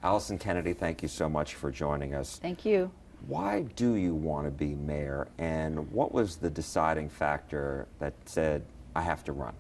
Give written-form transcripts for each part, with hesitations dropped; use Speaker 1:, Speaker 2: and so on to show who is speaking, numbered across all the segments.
Speaker 1: Alyson Kennedy, thank you so much for joining us.
Speaker 2: Thank you.
Speaker 1: Why do you want to be mayor, and what was the deciding factor that said, I have to run?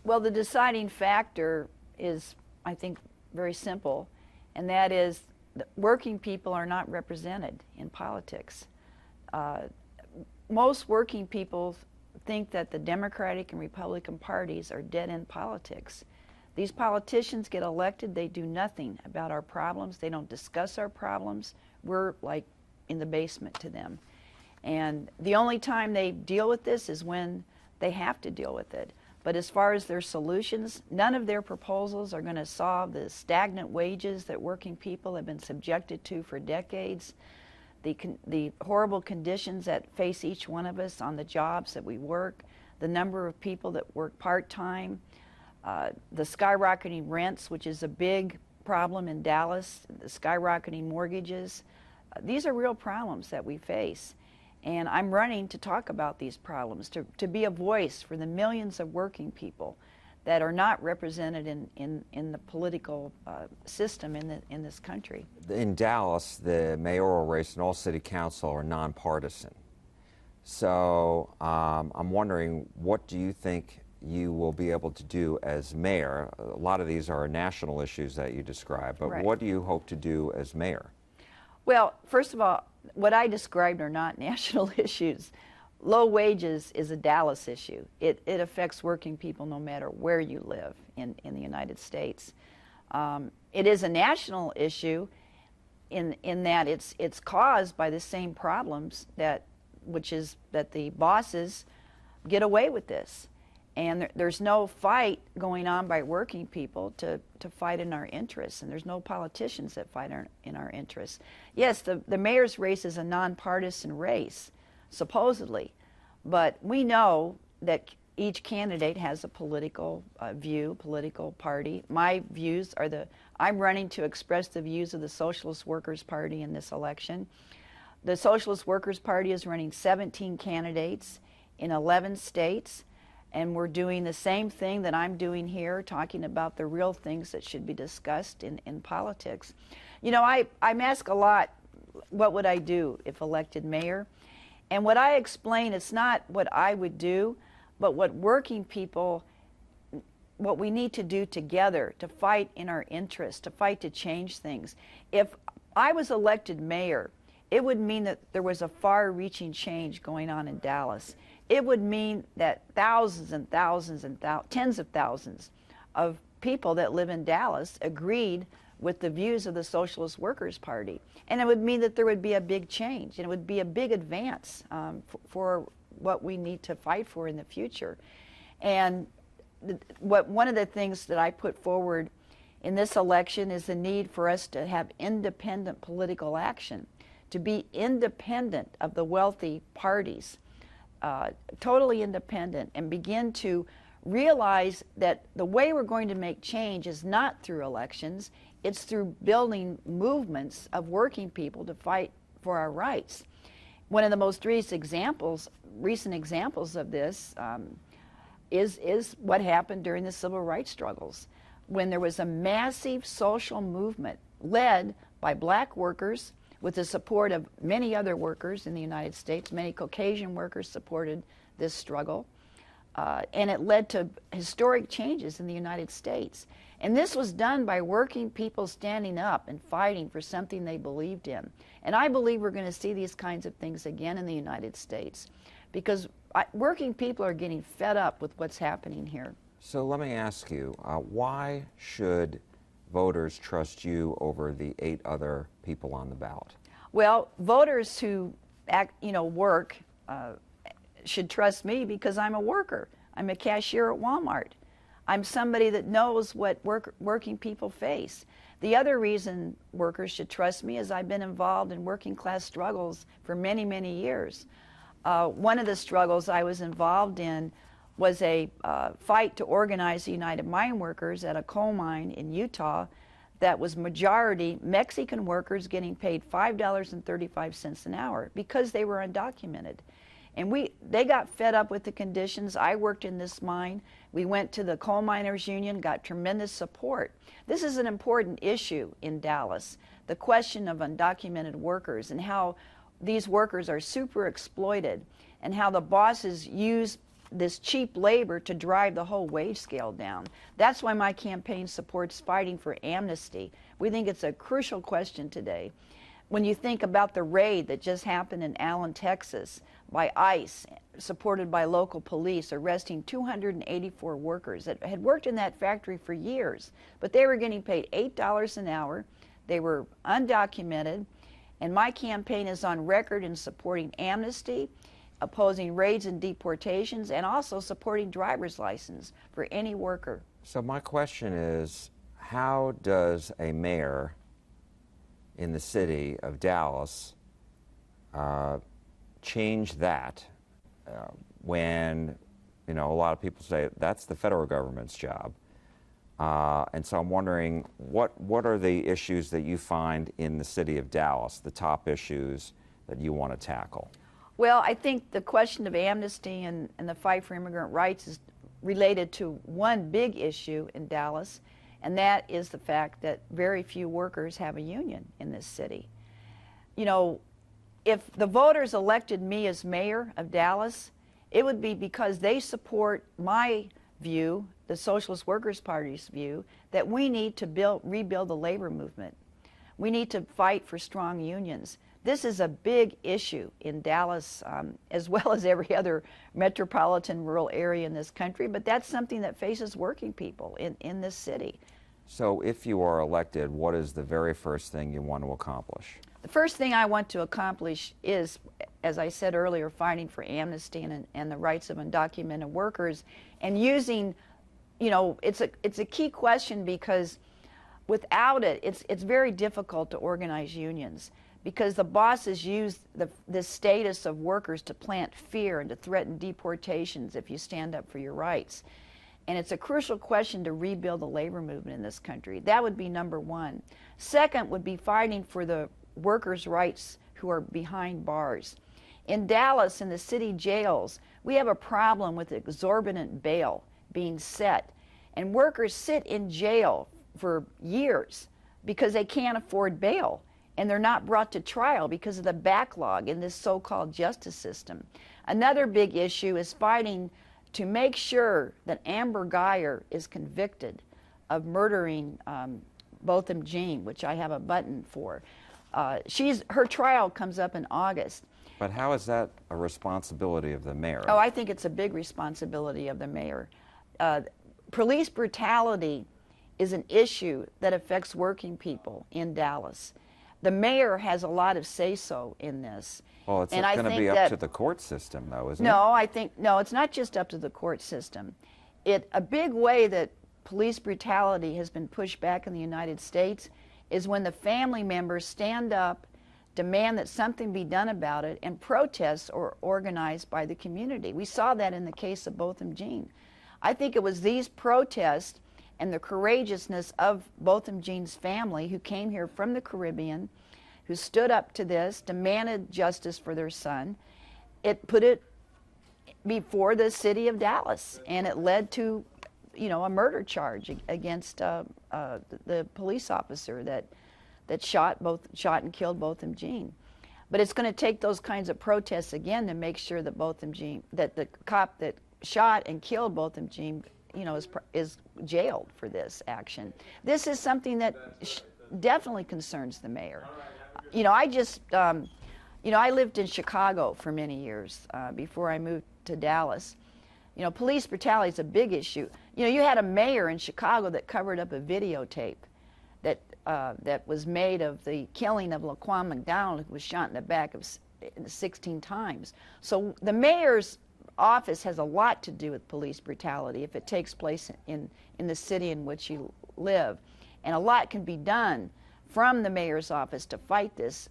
Speaker 2: Well, the deciding factor is, I think, very simple, and that is that working people are not represented in politics. Most working people think that the Democratic and Republican parties are dead-end politics. These politicians get elected, they do nothing about our problems, they don't discuss our problems. We're like in the basement to them. And the only time they deal with this is when they have to deal with it. But as far as their solutions, none of their proposals are going to solve the stagnant wages that working people have been subjected to for decades, the horrible conditions that face each one of us on the jobs that we work, the number of people that work part-time, the skyrocketing rents, which is a big problem in Dallas, the skyrocketing mortgages. These are real problems that we face. And I'm running to talk about these problems, to be a voice for the millions of working people that are not represented in the political system in this country.
Speaker 1: In Dallas, the mayoral race and all city council are nonpartisan. So I'm wondering, what do you think you will be able to do as mayor? A lot of these are national issues that you described, but
Speaker 2: Right.
Speaker 1: what do you hope to do as mayor?
Speaker 2: Well, first of all, what I described are not national issues. Low wages is a Dallas issue. It affects working people no matter where you live in the United States. It is a national issue in that it's caused by the same problems which is that the bosses get away with this. And there's no fight going on by working people to fight in our interests, and there's no politicians that fight in our interests. Yes, the mayor's race is a nonpartisan race, supposedly, but we know that each candidate has a political view, political party. My views are I'm running to express the views of the Socialist Workers Party in this election. The Socialist Workers Party is running 17 candidates in 11 states. And we're doing the same thing that I'm doing here, talking about the real things that should be discussed in politics. You know, I'm asked a lot, what would I do if elected mayor? And what I explain, it's not what I would do, but what working people, what we need to do together to fight in our interest, to fight to change things. If I was elected mayor, it would mean that there was a far-reaching change going on in Dallas. It would mean that thousands and thousands and tens of thousands of people that live in Dallas agreed with the views of the Socialist Workers Party. And it would mean that there would be a big change, and it would be a big advance for what we need to fight for in the future. And one of the things that I put forward in this election is the need for us to have independent political action, to be independent of the wealthy parties. Totally independent, and begin to realize that the way we're going to make change is not through elections, it's through building movements of working people to fight for our rights. One of the most recent examples of this is what happened during the civil rights struggles, when there was a massive social movement led by black workers, with the support of many other workers in the United States. Many Caucasian workers supported this struggle. And it led to historic changes in the United States. And this was done by working people standing up and fighting for something they believed in. And I believe we're going to see these kinds of things again in the United States, because working people are getting fed up with what's happening here.
Speaker 1: So let me ask you, why should voters trust you over the 8 other people on the ballot?
Speaker 2: Well, voters who work should trust me because I'm a worker. I'm a cashier at Walmart. I'm somebody that knows what working people face. The other reason workers should trust me is I've been involved in working class struggles for many, many years. One of the struggles I was involved in was a fight to organize the United Mine Workers at a coal mine in Utah that was majority Mexican workers getting paid $5.35 an hour because they were undocumented. And they got fed up with the conditions. I worked in this mine We went to the coal miners union, got tremendous support. This is an important issue in Dallas, the question of undocumented workers and how these workers are super exploited and how the bosses use this cheap labor to drive the whole wage scale down. That's why my campaign supports fighting for amnesty. We think it's a crucial question today. When you think about the raid that just happened in Allen, Texas, by ICE, supported by local police, arresting 284 workers that had worked in that factory for years, but they were getting paid $8 an hour, they were undocumented, and my campaign is on record in supporting amnesty, opposing raids and deportations, and also supporting driver's license for any worker.
Speaker 1: So my question is, how does a mayor in the city of Dallas change that when, you know, a lot of people say that's the federal government's job? And so I'm wondering, what are the issues that you find in the city of Dallas, the top issues that you want to tackle?
Speaker 2: Well, I think the question of amnesty and the fight for immigrant rights is related to one big issue in Dallas, and that is the fact that very few workers have a union in this city. You know, if the voters elected me as mayor of Dallas, it would be because they support my view, the Socialist Workers Party's view, that we need to rebuild the labor movement. We need to fight for strong unions. This is a big issue in Dallas, as well as every other metropolitan rural area in this country, but that's something that faces working people in this city.
Speaker 1: So if you are elected, what is the very first thing you want to accomplish?
Speaker 2: The first thing I want to accomplish is, as I said earlier, fighting for amnesty and the rights of undocumented workers, and using, you know, it's a key question because without it, it's very difficult to organize unions, because the bosses use the status of workers to plant fear and to threaten deportations if you stand up for your rights. And it's a crucial question to rebuild the labor movement in this country. That would be number one. Second would be fighting for the workers' rights who are behind bars. In Dallas, in the city jails, we have a problem with exorbitant bail being set. And workers sit in jail for years because they can't afford bail. And they're not brought to trial because of the backlog in this so-called justice system. Another big issue is fighting to make sure that Amber Geyer is convicted of murdering Botham Jean, which I have a button for. Her trial comes up in August.
Speaker 1: But how is that a responsibility of the mayor?
Speaker 2: Oh, I think it's a big responsibility of the mayor. Police brutality is an issue that affects working people in Dallas. The mayor has a lot of say-so in this.
Speaker 1: Well, it's going to be up to the court system, though, isn't it?
Speaker 2: No, it's not just up to the court system. A big way that police brutality has been pushed back in the United States is when the family members stand up, demand that something be done about it, and protests are organized by the community. We saw that in the case of Botham Jean. I think it was these protests and the courageousness of Botham Jean's family, who came here from the Caribbean, who stood up to this, demanded justice for their son. It put it before the city of Dallas, and it led to, you know, a murder charge against the police officer that shot and killed Botham Jean. But it's going to take those kinds of protests again to make sure that that the cop that shot and killed Botham Jean, you know, is jailed for this action. This is something that definitely concerns the mayor. You know, I lived in Chicago for many years before I moved to Dallas. You know, police brutality is a big issue. You know, you had a mayor in Chicago that covered up a videotape that was made of the killing of Laquan McDonald, who was shot in the back 16 times. So the mayor's office has a lot to do with police brutality if it takes place in the city in which you live. And a lot can be done from the mayor's office to fight this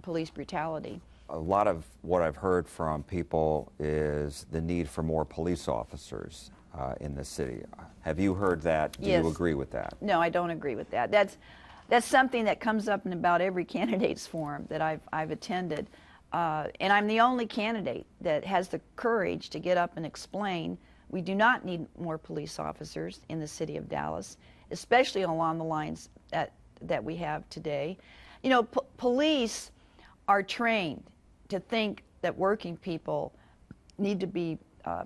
Speaker 2: police brutality.
Speaker 1: A lot of what I've heard from people is the need for more police officers in the city. Have you heard that? Do
Speaker 2: Yes.
Speaker 1: you agree with that?
Speaker 2: No, I don't agree with that. That's something that comes up in about every candidates forum that I've attended. And I'm the only candidate that has the courage to get up and explain We do not need more police officers in the city of Dallas, especially along the lines that we have today. You know, police are trained to think that working people need to be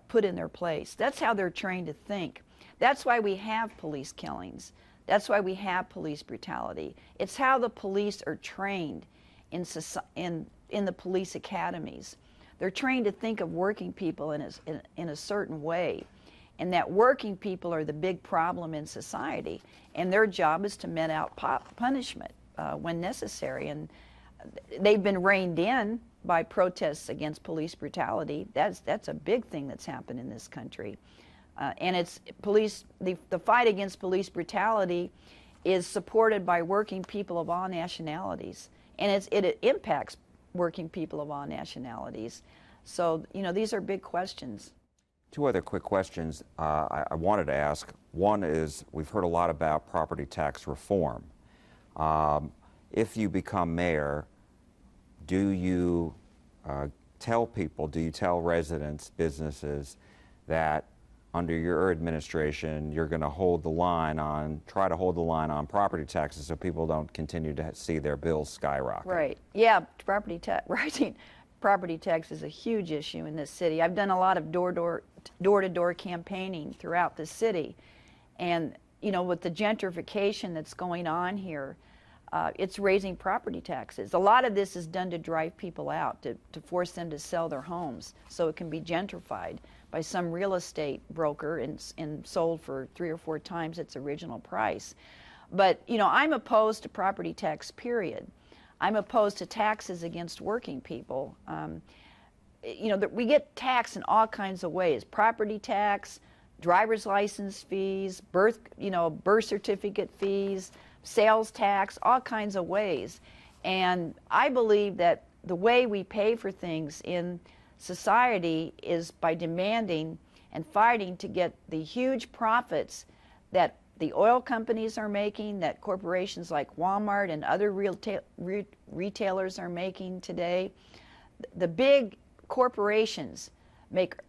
Speaker 2: put in their place. That's how they're trained to think. That's why we have police killings. That's why we have police brutality. It's how the police are trained in the police academies. They're trained to think of working people in a certain way, and that working people are the big problem in society, and their job is to mete out punishment when necessary. And they've been reined in by protests against police brutality. That's a big thing that's happened in this country. And it's the fight against police brutality is supported by working people of all nationalities, and it impacts working people of all nationalities. So, you know, these are big questions.
Speaker 1: Two other quick questions I wanted to ask. One is, we've heard a lot about property tax reform. If you become mayor, do you tell residents, businesses, that under your administration you're going to try to hold the line on property taxes so people don't continue to see their bills skyrocket?
Speaker 2: Right. Yeah, rising property tax is a huge issue in this city. I've done a lot of door-to-door campaigning throughout the city, and you know, with the gentrification that's going on here, it's raising property taxes. A lot of this is done to drive people out, to force them to sell their homes so it can be gentrified by some real estate broker and sold for 3 or 4 times its original price. But you know, I'm opposed to property tax, period. I'm opposed to taxes against working people. You know, we get taxed in all kinds of ways: property tax, driver's license fees, birth certificate fees, sales tax, all kinds of ways. And I believe that the way we pay for things in society is by demanding and fighting to get the huge profits that the oil companies are making, that corporations like Walmart and other retailers are making today. The big corporations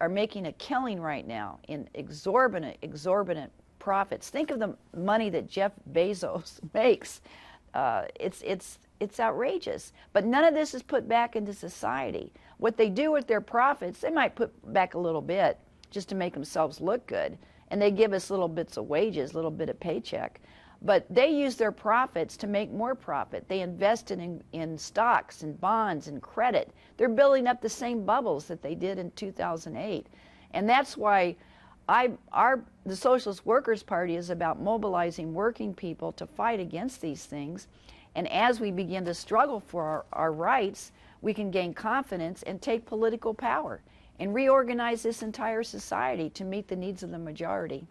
Speaker 2: are making a killing right now in exorbitant profits. Think of the money that Jeff Bezos makes. It's outrageous. But none of this is put back into society. What they do with their profits, they might put back a little bit just to make themselves look good. And they give us little bits of wages, little bit of paycheck. But they use their profits to make more profit. They invest in stocks and bonds and credit. They're building up the same bubbles that they did in 2008. And that's why the Socialist Workers Party is about mobilizing working people to fight against these things. And as we begin to struggle for our rights, we can gain confidence and take political power and reorganize this entire society to meet the needs of the majority.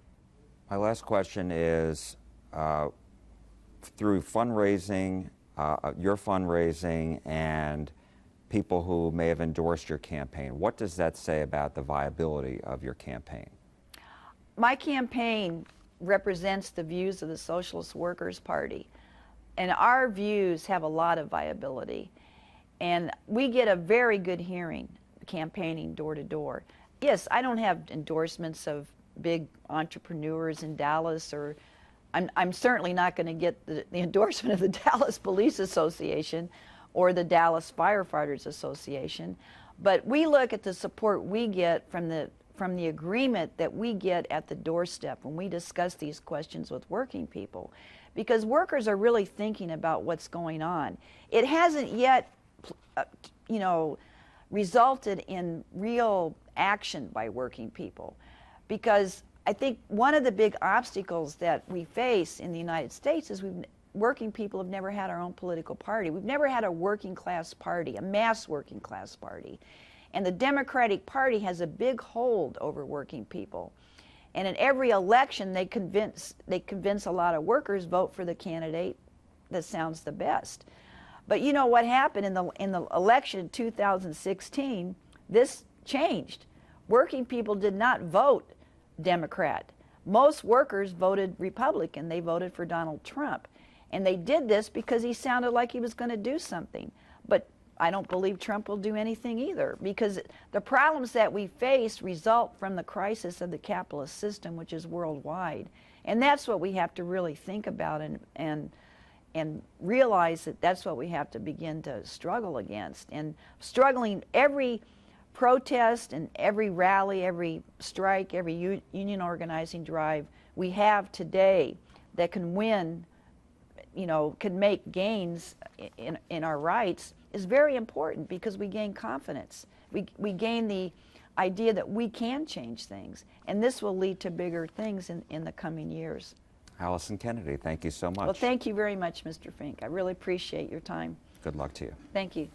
Speaker 1: My last question is, through fundraising, your fundraising, and people who may have endorsed your campaign, what does that say about the viability of your campaign?
Speaker 2: My campaign represents the views of the Socialist Workers Party, and our views have a lot of viability. And we get a very good hearing campaigning door to door. Yes, I don't have endorsements of big entrepreneurs in Dallas, or I'm certainly not going to get the endorsement of the Dallas Police Association or the Dallas Firefighters Association. But we look at the support we get from the agreement that we get at the doorstep when we discuss these questions with working people, because workers are really thinking about what's going on. It hasn't yet, resulted in real action by working people, because I think one of the big obstacles that we face in the United States is working people have never had our own political party. We've never had a working class party, a mass working class party. And the Democratic Party has a big hold over working people. And in every election, they convince a lot of workers vote for the candidate that sounds the best. But you know what happened in the election in 2016? This changed. Working people did not vote Democrat. Most workers voted Republican. They voted for Donald Trump. And they did this because he sounded like he was going to do something. But I don't believe Trump will do anything either, because the problems that we face result from the crisis of the capitalist system, which is worldwide. And that's what we have to really think about and realize that that's what we have to begin to struggle against. And struggling every protest and every rally, every strike, every union organizing drive we have today that can win, you know, can make gains in our rights is very important, because we gain confidence. We gain the idea that we can change things, and this will lead to bigger things in the coming years.
Speaker 1: Alyson Kennedy, thank you so much.
Speaker 2: Well, thank you very much, Mr. Fink. I really appreciate your time.
Speaker 1: Good luck to you.
Speaker 2: Thank you.